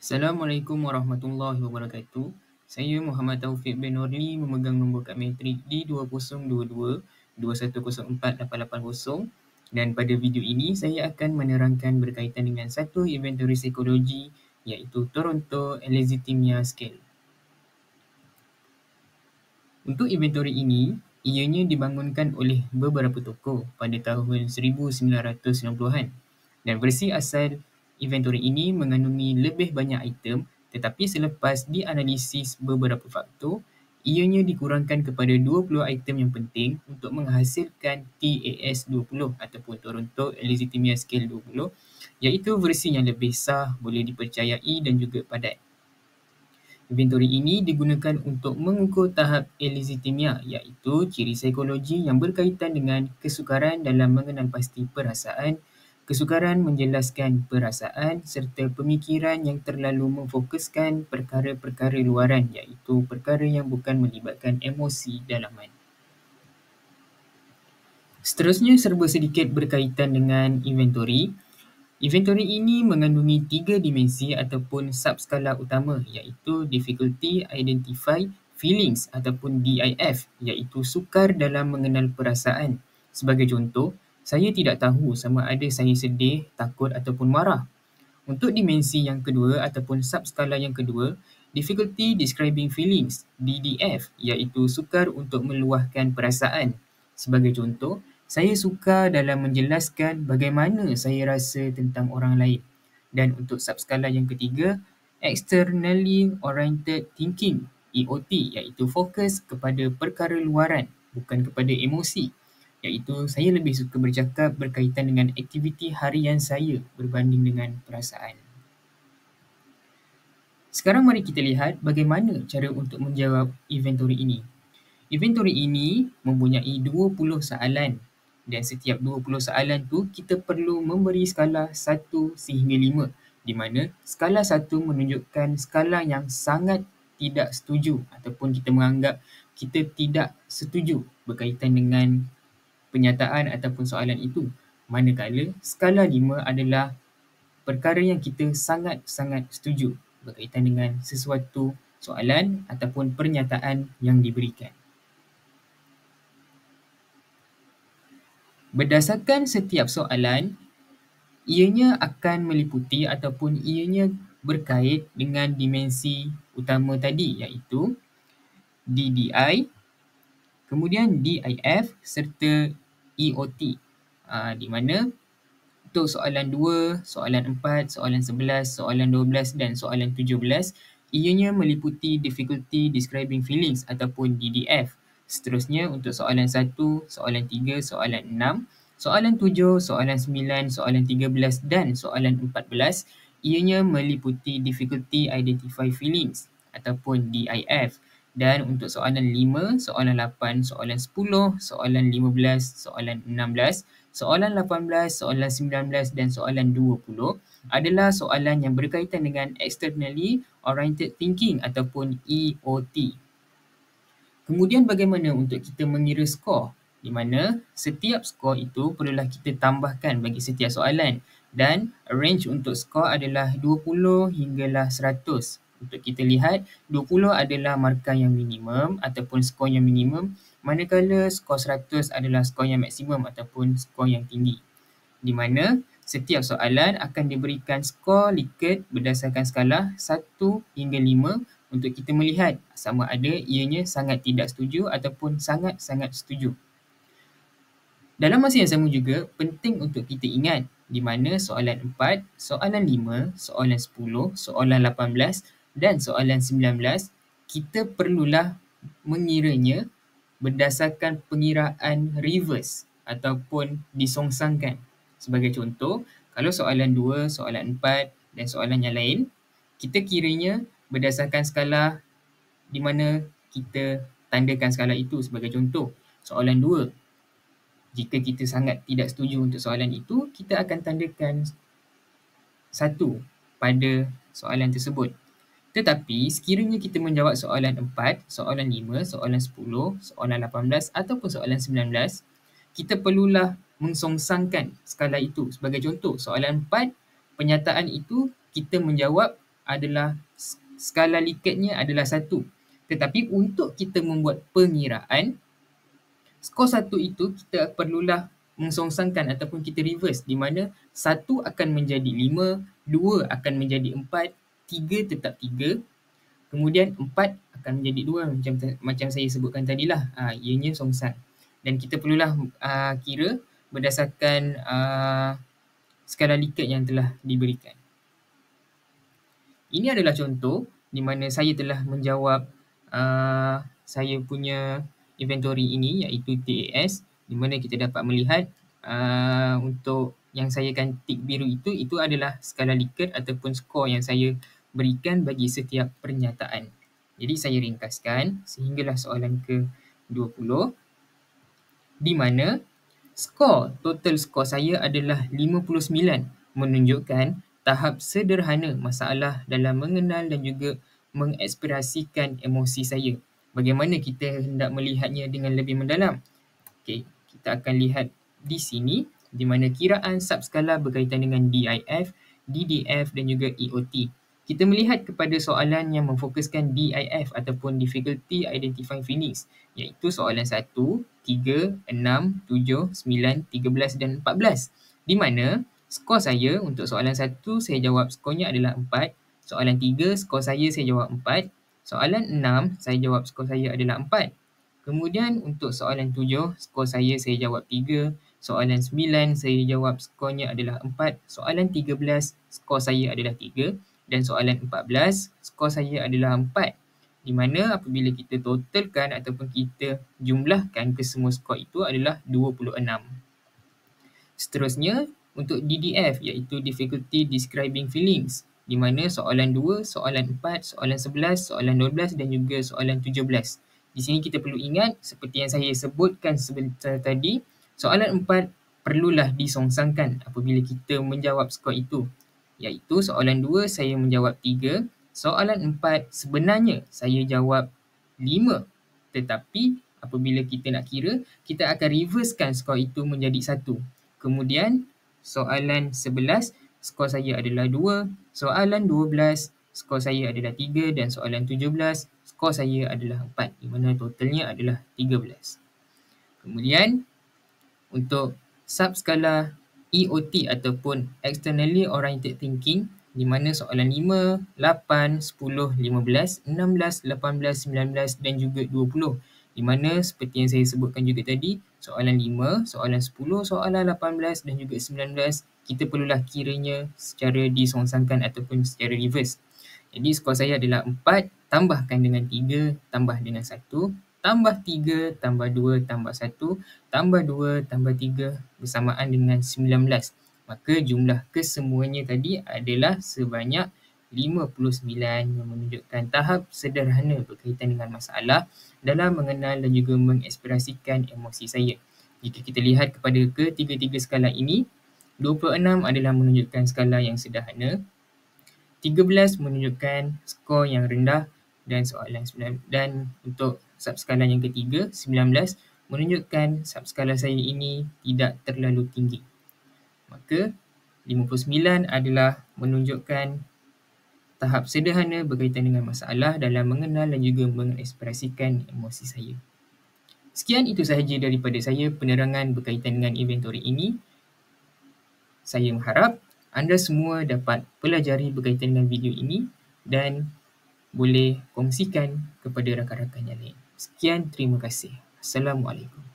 Assalamualaikum warahmatullahi wabarakatuh. Saya Muhammad Taufik bin Nurli memegang nombor kad matrik D2022-2104880 dan pada video ini saya akan menerangkan berkaitan dengan satu inventory psikologi iaitu Toronto Alexithymia Scale. Untuk inventory ini, ianya dibangunkan oleh beberapa tokoh pada tahun 1990-an dan versi asal inventory ini mengandungi lebih banyak item tetapi selepas dianalisis beberapa faktor, ianya dikurangkan kepada 20 item yang penting untuk menghasilkan TAS-20 ataupun Toronto Alexithymia Scale 20 iaitu versi yang lebih sah, boleh dipercayai dan juga padat. Inventory ini digunakan untuk mengukur tahap alexithymia iaitu ciri psikologi yang berkaitan dengan kesukaran dalam mengenal pasti perasaan, kesukaran menjelaskan perasaan serta pemikiran yang terlalu memfokuskan perkara-perkara luaran iaitu perkara yang bukan melibatkan emosi dalaman. Seterusnya serba sedikit berkaitan dengan inventory. Inventory ini mengandungi 3 dimensi ataupun subskala utama iaitu Difficulty Identify Feelings ataupun DIF iaitu sukar dalam mengenal perasaan. Sebagai contoh, saya tidak tahu sama ada saya sedih, takut ataupun marah. Untuk dimensi yang kedua ataupun subskala yang kedua, Difficulty Describing Feelings DDF iaitu sukar untuk meluahkan perasaan. Sebagai contoh, saya sukar dalam menjelaskan bagaimana saya rasa tentang orang lain. Dan untuk subskala yang ketiga, Externally Oriented Thinking EOT iaitu fokus kepada perkara luaran bukan kepada emosi. Iaitu saya lebih suka bercakap berkaitan dengan aktiviti harian saya berbanding dengan perasaan. Sekarang mari kita lihat bagaimana cara untuk menjawab inventory ini. Inventory ini mempunyai 20 soalan dan setiap 20 soalan tu kita perlu memberi skala 1 sehingga 5 di mana skala 1 menunjukkan skala yang sangat tidak setuju ataupun kita menganggap kita tidak setuju berkaitan dengan penyataan ataupun soalan itu. Manakala skala 5 adalah perkara yang kita sangat-sangat setuju berkaitan dengan sesuatu soalan ataupun pernyataan yang diberikan. Berdasarkan setiap soalan, ianya akan meliputi ataupun ianya berkait dengan dimensi utama tadi iaitu DDI, kemudian DIF serta EOT. Di mana untuk soalan 2, soalan 4, soalan 11, soalan 12 dan soalan 17, ianya meliputi Difficulty Describing Feelings ataupun DDF. Seterusnya untuk soalan 1, soalan 3, soalan 6, soalan 7, soalan 9, soalan 13 dan soalan 14, ianya meliputi Difficulty Identify Feelings ataupun DIF. Dan untuk soalan 5, soalan 8, soalan 10, soalan 15, soalan 16, soalan 18, soalan 19 dan soalan 20 adalah soalan yang berkaitan dengan Externally Oriented Thinking ataupun EOT. Kemudian bagaimana untuk kita mengira skor? Di mana setiap skor itu perlulah kita tambahkan bagi setiap soalan dan range untuk skor adalah 20 hinggalah 100. Untuk kita lihat, 20 adalah markah yang minimum ataupun skor yang minimum, manakala skor 100 adalah skor yang maksimum ataupun skor yang tinggi. Di mana setiap soalan akan diberikan skor Likert berdasarkan skala 1 hingga 5 untuk kita melihat sama ada ianya sangat tidak setuju ataupun sangat-sangat setuju. Dalam masa yang sama juga, penting untuk kita ingat di mana soalan 4, soalan 5, soalan 10, soalan 18 dan soalan 19, kita perlulah mengiranya berdasarkan pengiraan reverse ataupun disongsangkan. Sebagai contoh, kalau soalan 2, soalan 4 dan soalan yang lain, kita kiranya berdasarkan skala di mana kita tandakan skala itu. Sebagai contoh, soalan 2, jika kita sangat tidak setuju untuk soalan itu, kita akan tandakan 1 pada soalan tersebut. Tetapi sekiranya kita menjawab soalan 4, soalan 5, soalan 10, soalan 18 ataupun soalan 19, kita perlulah mensongsangkan skala itu. Sebagai contoh, soalan 4, pernyataan itu kita menjawab adalah skala Likert-nya adalah 1. Tetapi untuk kita membuat pengiraan, skor 1 itu kita perlulah mensongsangkan ataupun kita reverse, di mana 1 akan menjadi 5, 2 akan menjadi 4, 3 tetap 3, kemudian 4 akan menjadi 2 macam saya sebutkan tadilah. Ianya songsang. Dan kita perlulah kira berdasarkan skala Likert yang telah diberikan. Ini adalah contoh di mana saya telah menjawab saya punya inventory ini, iaitu TAS, di mana kita dapat melihat untuk yang saya akan tik biru itu adalah skala Likert ataupun skor yang saya berikan bagi setiap pernyataan. Jadi saya ringkaskan sehinggalah soalan ke-20, di mana total skor saya adalah 59, menunjukkan tahap sederhana masalah dalam mengenal dan juga mengekspresikan emosi saya. Bagaimana kita hendak melihatnya dengan lebih mendalam? Okey, kita akan lihat di sini di mana kiraan subskala berkaitan dengan DIF, DDF dan juga EOT. Kita melihat kepada soalan yang memfokuskan DIF ataupun Difficulty Identifying Feelings, iaitu soalan 1, 3, 6, 7, 9, 13 dan 14. Di mana skor saya untuk soalan 1 saya jawab skornya adalah 4, soalan 3 skor saya jawab 4, soalan 6 saya jawab skor saya adalah 4. Kemudian untuk soalan 7 skor saya jawab 3, soalan 9 saya jawab skornya adalah 4, soalan 13 skor saya adalah 3 dan soalan 14 skor saya adalah 4. Di mana apabila kita totalkan ataupun kita jumlahkan kesemua skor itu adalah 26. Seterusnya untuk DDF, iaitu Difficulty Describing Feelings, di mana soalan 2, soalan 4, soalan 11, soalan 12 dan juga soalan 17. Di sini kita perlu ingat seperti yang saya sebutkan sebentar tadi, soalan 4 perlulah disongsangkan apabila kita menjawab skor itu. Iaitu soalan 2 saya menjawab 3, soalan 4 sebenarnya saya jawab 5. Tetapi apabila kita nak kira, kita akan reversekan skor itu menjadi 1. Kemudian soalan 11 skor saya adalah 2, soalan 12 skor saya adalah 3 dan soalan 17 skor saya adalah 4, di mana totalnya adalah 13. Kemudian untuk subskala EOT ataupun Externally Oriented Thinking, di mana soalan 5, 8, 10, 15, 16, 18, 19 dan juga 20. Di mana seperti yang saya sebutkan juga tadi, soalan 5, soalan 10, soalan 18 dan juga 19 kita perlulah kiranya secara disongsangkan ataupun secara reverse. Jadi skor saya adalah 4 tambahkan dengan 3 tambah dengan 1 tambah 3 tambah 2 tambah 1 tambah 2 tambah 3 bersamaan dengan 19. Maka jumlah kesemuanya tadi adalah sebanyak 59 yang menunjukkan tahap sederhana berkaitan dengan masalah dalam mengenal dan juga mengekspresikan emosi saya. Jika kita lihat kepada ketiga-tiga skala ini, 26 adalah menunjukkan skala yang sederhana, 13 menunjukkan skor yang rendah dan soalan 9, dan untuk subskala yang ketiga 19 menunjukkan subskala saya ini tidak terlalu tinggi. Maka 59 adalah menunjukkan tahap sederhana berkaitan dengan masalah dalam mengenal dan juga mengekspresikan emosi saya. Sekian itu sahaja daripada saya penerangan berkaitan dengan inventory ini. Saya harap anda semua dapat pelajari berkaitan dengan video ini dan boleh kongsikan kepada rakan-rakan yang lain. Sekian, terima kasih. Assalamualaikum.